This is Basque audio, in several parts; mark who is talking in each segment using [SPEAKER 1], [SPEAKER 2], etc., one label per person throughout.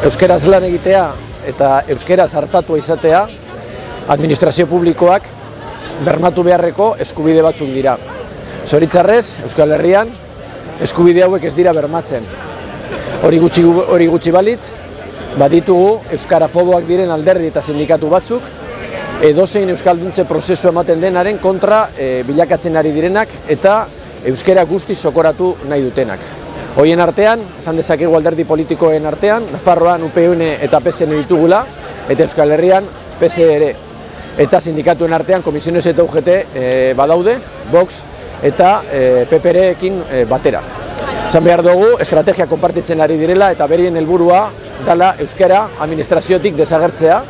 [SPEAKER 1] Euskeraz lan egitea eta euskeraz hartatua izatea administrazio publikoak bermatu beharreko eskubide batzuk dira. Zoritzarrez, Euskal Herrian, eskubide hauek ez dira bermatzen. Hori gutxi balitz, baditugu euskarafoboak diren alderdi eta sindikatu batzuk, edozein euskalduntze prozesu ematen denaren kontra bilakatzen ari direnak eta euskera guztiz sokoratu nahi dutenak. Hoien artean, esan dezakegu alderdi politikoen artean, Nafarroan UPN eta PSN ditugula, eta Euskal Herrian PSE ere. Eta sindikatuen artean Komisiones eta UGT badaude, Vox eta PPR-ekin batera. Esan behar dugu, estrategia konpartitzen ari direla eta berien helburua dela euskara administraziotik desagertzea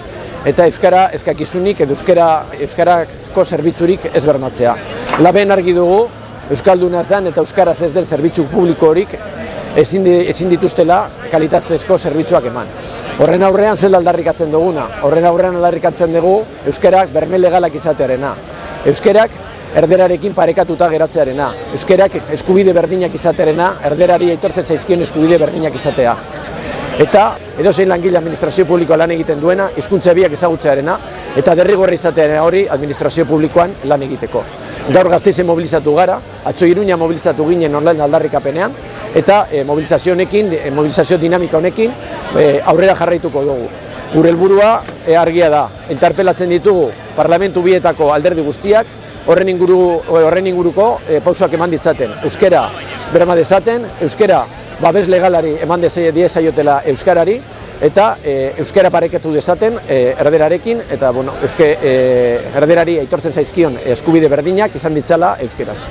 [SPEAKER 1] eta euskara eskakizunik edo euskarazko zerbitzurik ez bermatzea. Laben argi dugu, euskaldunaz dan eta euskaraz ez den zerbitzu publiko horik ezin dituztela kalitatezko zerbitzuak eman. Horren aurrean zel aldarrikatzen duguna, horren aurrean aldarrikatzen dugu euskarak berme legalak izatearena, euskarak erderarekin parekatuta geratzearena, euskarak eskubide berdinak izatearena, erderari aitortzen zaizkion eskubide berdinak izatea. Eta edozein langile administrazio publikoa lan egiten duena, hizkuntza biak ezagutzearena, eta derrigorra izatearena hori administrazio publikoan lan egiteko. Gaur Gasteizen mobilizatu gara, atzo Iruña mobilizatu ginen online aldarrikapenean, eta mobilizazio dinamika honekin aurrera jarraituko dugu. Gure helburua argia da, interpelatzen ditugu parlamentu bietako alderdi guztiak, horren inguruko pausoak eman ditzaten. Euskara berma dezaten, euskara babes legalari eman diezaiotela euskarari, eta euskara parekatu dezaten erderarekin, eta erderari aitortzen zaizkion eskubide berdinak izan ditzala euskaraz.